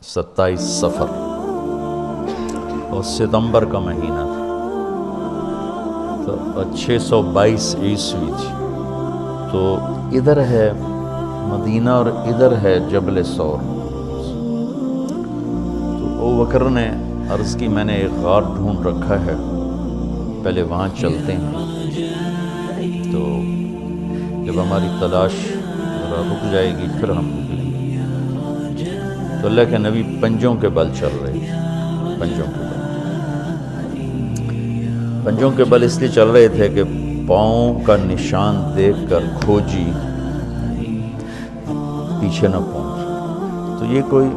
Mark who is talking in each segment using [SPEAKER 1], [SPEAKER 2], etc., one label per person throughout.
[SPEAKER 1] 27 صفر اور ستمبر کا مہینہ تھا، تو 622 عیسوی تھی۔ تو ادھر ہے مدینہ اور ادھر ہے جبل ثور۔ تو ابو بکر نے عرض کی میں نے ایک غار ڈھونڈ رکھا ہے، پہلے وہاں چلتے ہیں، تو جب ہماری تلاش رک جائے گی پھر ہم نکلیں گے۔ تو اللہ کے نبی پنجوں کے بل چل رہے تھے، پنجوں کے بل اس لیے چل رہے تھے کہ پاؤں کا نشان دیکھ کر کھوجی پیچھے نہ پہنچے۔ تو یہ کوئی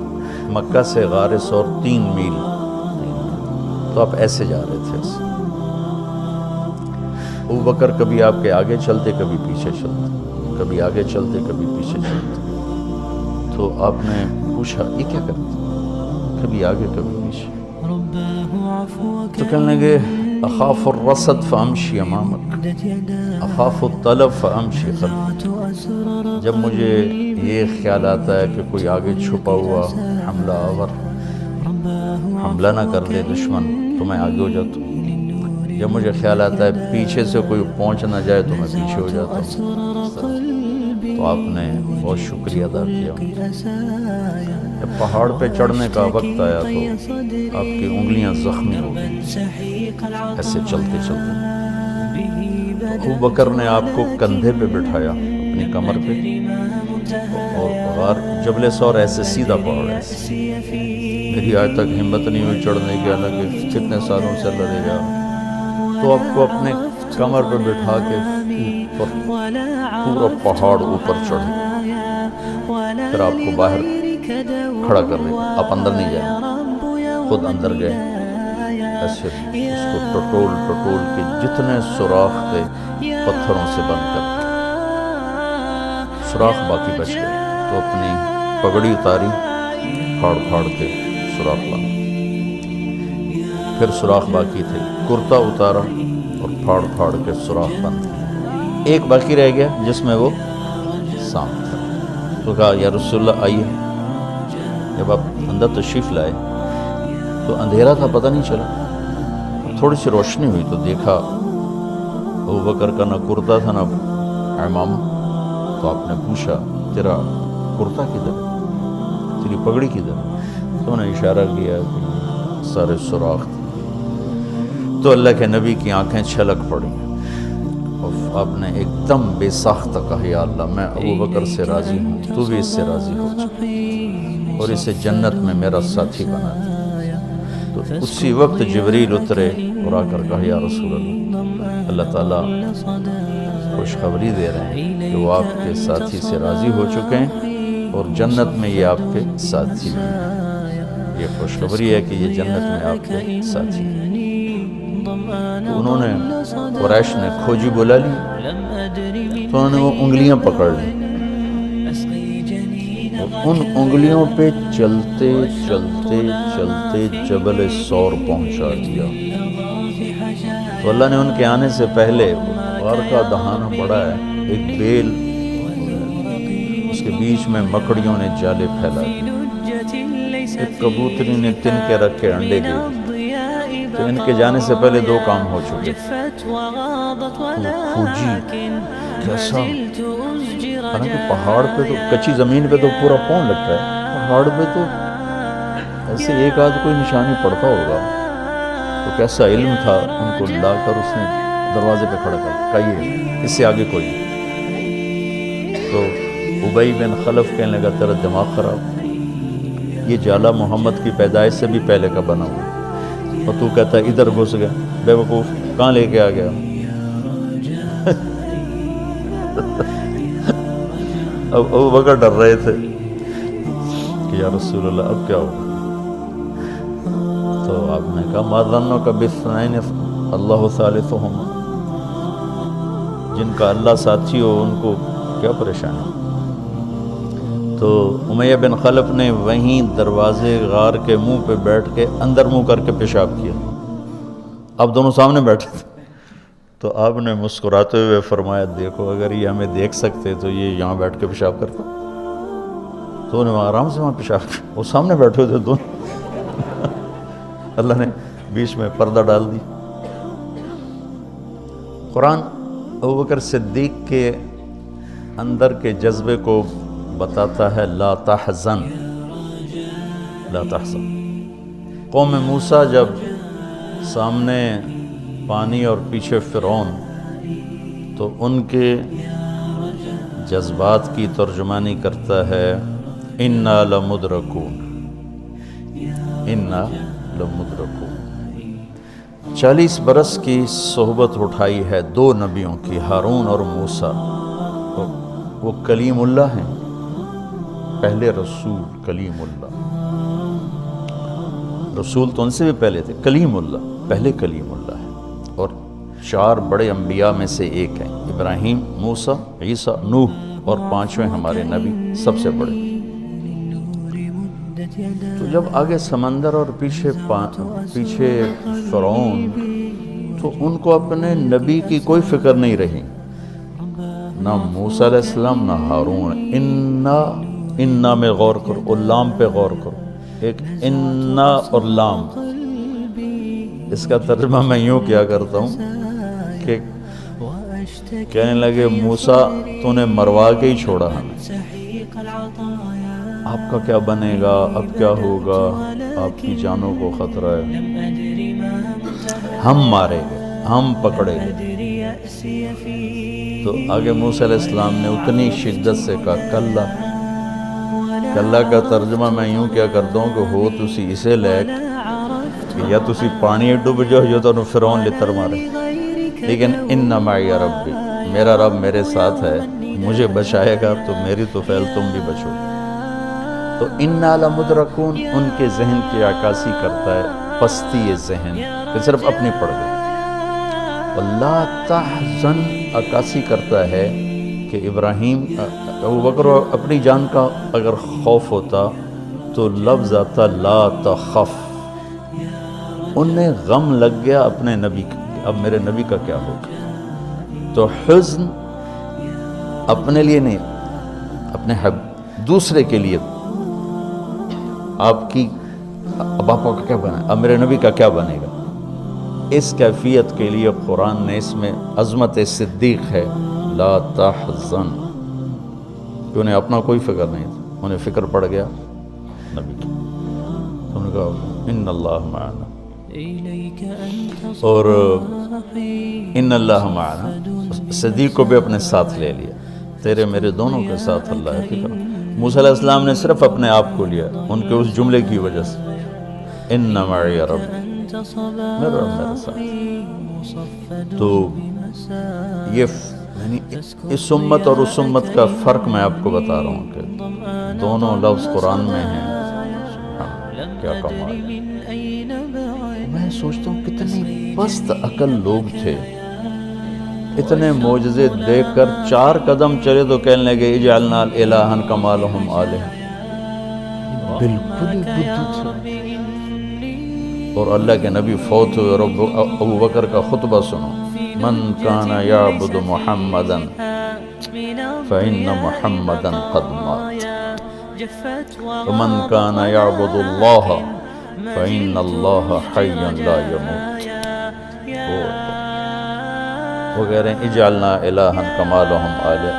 [SPEAKER 1] مکہ سے غار ثور 3 میل، تو آپ ایسے جا رہے تھے ایسے۔ ابو بکر کبھی آپ کے آگے چلتے کبھی پیچھے چلتے، کبھی آگے چلتے کبھی پیچھے چلتے۔ تو آپ نے پوچھا یہ کیا کرتے، کبھی آگے کبھی پیچھے؟ تو کہنے لگے اخاف الرصد فامشی امامک، اخاف الطلب فامشی خلفک۔ جب مجھے یہ خیال آتا ہے کہ کوئی آگے چھپا ہوا حملہ آور حملہ نہ کر دے دشمن تو میں آگے ہو جاتا ہوں، جب مجھے خیال آتا ہے پیچھے سے کوئی پہنچ نہ جائے تو میں پیچھے ہو جاتا ہوں۔ تو آپ نے بہت شکریہ ادا کیا۔ جب پہاڑ پہ چڑھنے کا وقت آیا تو آپ کی انگلیاں زخمی ہو گئیں ایسے چلتے چلتے۔ ابو بکر نے آپ کو کندھے پہ بٹھایا اپنی کمر پہ، اور غار جبل ثور ایسے سیدھا پہاڑ ہے، میری آج تک ہمت نہیں ہوئی چڑھنے کی، حالانکہ کتنے سالوں سے لڑے گا۔ تو آپ کو اپنے کمر پہ بٹھا کے پورا پہاڑ اوپر چڑھے، پھر آپ کو باہر کھڑا کر دے، آپ اندر نہیں جائیں، خود اندر گئے، ایسے اس کو ٹٹول کے جتنے سوراخ تھے پتھروں سے بند کر کے، سوراخ باقی بچ گئے۔ تو اپنی پگڑی اتاری، پھاڑ کے سوراخ بند، پھر سوراخ باقی تھے، کرتا اتارا اور پھاڑ کے سوراخ بند، ایک باقی رہ گیا جس میں وہ سانپ تھا۔ تو کہا یا رسول اللہ آئیے۔ جب آپ اندر تشریف لائے تو اندھیرا تھا، پتہ نہیں چلا، تھوڑی سی روشنی ہوئی تو دیکھا ابو بکر کا نہ کرتا تھا نہ عمامہ۔ تو آپ نے پوچھا تیرا کرتا کدھر، تیری پگڑی کدھر؟ تو انہوں نے اشارہ کیا کہ سارے سوراخ تھے۔ تو اللہ کے نبی کی آنکھیں چھلک پڑیں، اور آپ نے ایک دم بے ساختہ کہا یا اللہ میں ابو بکر سے راضی ہوں، تو بھی اس سے راضی ہو جا اور اسے جنت میں میرا ساتھی بنا دے۔ تو اسی وقت جبریل اترے اور آ کر کہا یا رسول اللہ، اللہ تعالیٰ خوشخبری دے رہے ہیں کہ وہ آپ کے ساتھی سے راضی ہو چکے ہیں اور جنت میں یہ آپ کے ساتھی ہیں۔ یہ خوشخبری ہے کہ یہ جنت میں آپ کے ساتھی ہیں۔ تو انہوں نے قریش نے کھوجی بلا لی، تو انہوں نے وہ انگلیاں پکڑ لی، ان انگلیوں پہ چلتے جبل ثور پہنچا دیا۔ تو اللہ نے ان کے آنے سے پہلے غار کا دہانہ بڑا ہے، ایک بیل، اس کے بیچ میں مکڑیوں نے جالے پھیلا دیے، ایک کبوتری نے تن کے رکھ کے انڈے دے دیے۔ تو ان کے جانے سے پہلے 2 کام ہو چکے تھے۔ کھوجی کیسا، حالانکہ پہاڑ پہ تو کچی زمین پہ تو پورا پاؤں لگتا ہے، پہاڑ پہ تو ایسے ایک آدھ کوئی نشانی پڑتا ہوگا۔ تو کیسا علم تھا، ان کو لا کر اس نے دروازے پہ کھڑا کر کہیے اس سے آگے کوئی۔ تو ابی بن خلف کہنے لگا تیرا دماغ خراب، یہ جالا محمد کی پیدائش سے بھی پہلے کا بنا ہوا، اور تو کہتا ہے ادھر گھس گیا، بے وقوف کہاں لے کے آ گیا؟ اب ابو بکر ڈر رہے تھے کہ یا رسول اللہ اب کیا ہوگا؟ تو آپ نے کہا ما ظنک باثنین اللہ ثالثہما، جن کا اللہ ساتھی ہو ان کو کیا پریشانی؟ تو امیہ بن خلف نے وہیں دروازے غار کے منہ پہ بیٹھ کے اندر منہ کر کے پیشاب کیا، اب دونوں سامنے بیٹھے تھے۔ تو آپ نے مسکراتے ہوئے فرمایا دیکھو اگر یہ ہمیں دیکھ سکتے تو یہ یہاں بیٹھ کے پیشاب کرتا۔ تو تو انہیں وہاں آرام سے وہاں پیشاب کیا، وہ سامنے بیٹھے ہوئے تھے دونوں اللہ نے بیچ میں پردہ ڈال دی۔ قرآن ابوبکر صدیق کے اندر کے جذبے کو بتاتا ہے، لا تحزن لا تحزن۔ قوم موسیٰ جب سامنے پانی اور پیچھے فرعون، تو ان کے جذبات کی ترجمانی کرتا ہے انا لمدرکون، انا لمدرکون۔ 40 برس کی صحبت اٹھائی ہے دو نبیوں کی، ہارون اور موسیٰ۔ وہ کلیم اللہ ہیں، پہلے رسول کلیم اللہ، رسول تو ان سے بھی پہلے تھے، کلیم اللہ پہلے کلیم اللہ ہے، اور 4 بڑے انبیاء میں سے ایک ہیں، ابراہیم، موسیٰ، عیسیٰ، نوح، اور 5ویں ہمارے نبی سب سے بڑے۔ تو جب آگے سمندر اور پیچھے فرعون، تو ان کو اپنے نبی کی کوئی فکر نہیں رہی، نہ موسیٰ علیہ السلام نہ ہارون۔ انا میں غور کرو، اور لام پہ غور کرو، ایک انا اور لام، اس کا ترجمہ میں یوں کیا کرتا ہوں کہ کہنے لگے موسیٰ تو نے مروا کے ہی چھوڑا ہمیں، آپ کا کیا بنے گا، اب کیا ہوگا، آپ کی جانوں کو خطرہ ہے، ہم مارے گئے، ہم پکڑے گئے۔ تو آگے موسیٰ علیہ السلام نے اتنی شدت سے کہا کلا۔ کلا کا ترجمہ میں یوں کیا کرتا ہوں کہ ہو تسی اسے لے کہ یا تسی پانی ڈوب جاؤ یا تو فرعون لتر مارے، لیکن ان معی ربی، میرا رب میرے ساتھ ہے، مجھے بچائے گا تو میری تو فعل تم بھی بچو۔ تو انا لمدرکون ان کے ذہن کی عکاسی کرتا ہے، پستی ذہن کہ صرف اپنی پڑ گئی۔ لا تحزن عکاسی کرتا ہے کہ ابراہیم، ابوبکر اپنی جان کا اگر خوف ہوتا تو لفظ آتا لا تخف، انہیں غم لگ گیا اپنے نبی کا، اب میرے نبی کا کیا ہوگا۔ تو حزن اپنے لیے نہیں، اپنے دوسرے کے لیے، آپ کی اب آپ کا کیا بنا، اب میرے نبی کا کیا بنے گا، اس کیفیت کے لیے قرآن نے اس میں عظمت صدیق ہے، لا تحزن، کہ انہیں اپنا کوئی فکر نہیں تھا، انہیں فکر پڑ گیا نبی کی۔ انہوں نے کہا ان اللہ معنا، اور ان اللہ معنا، صدیق کو بھی اپنے ساتھ لے لیا، تیرے میرے دونوں کے ساتھ اللہ ہے، فکر۔ موسیٰ علیہ السلام نے صرف اپنے آپ کو لیا ان کے اس جملے کی وجہ سے، ان معی ربی، میرا رب میرے ساتھ۔ تو یہ یعنی اس امت اور اس امت کا فرق میں آپ کو بتا رہا ہوں کہ دونوں لفظ قرآن میں ہیں، کیا کمال ہے۔ میں سوچتا ہوں کتنی پست عقل لوگ تھے، اتنے معجزے دیکھ کر 4 قدم چلے تو کہنے لگے اجعلنا الہا کما لہم آلہہ، بالکل ہی بدھو تھے۔ اور اللہ کے نبی فوت ہوئے، اور ابو بکر کا خطبہ سنو، من کان یعبد محمدا فإن محمدا قد مات ومن کان یعبد اللہ فإن اللہ حی لا يموت۔ وہ کہہ رہے ہیں اجعلنا الہا کما لہم آلہہ،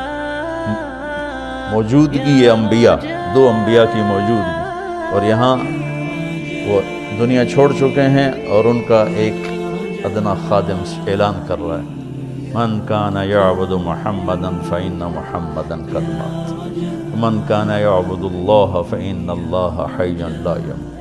[SPEAKER 1] موجودگی انبیاء، 2 انبیاء کی موجودگی، اور یہاں وہ دنیا چھوڑ چکے ہیں اور ان کا ایک ادنا خادم اعلان کر رہا ہے، من کان یعبد محمدا فإن محمدا قد مات ومن کان یعبد اللہ فإن اللہ حی لا يموت۔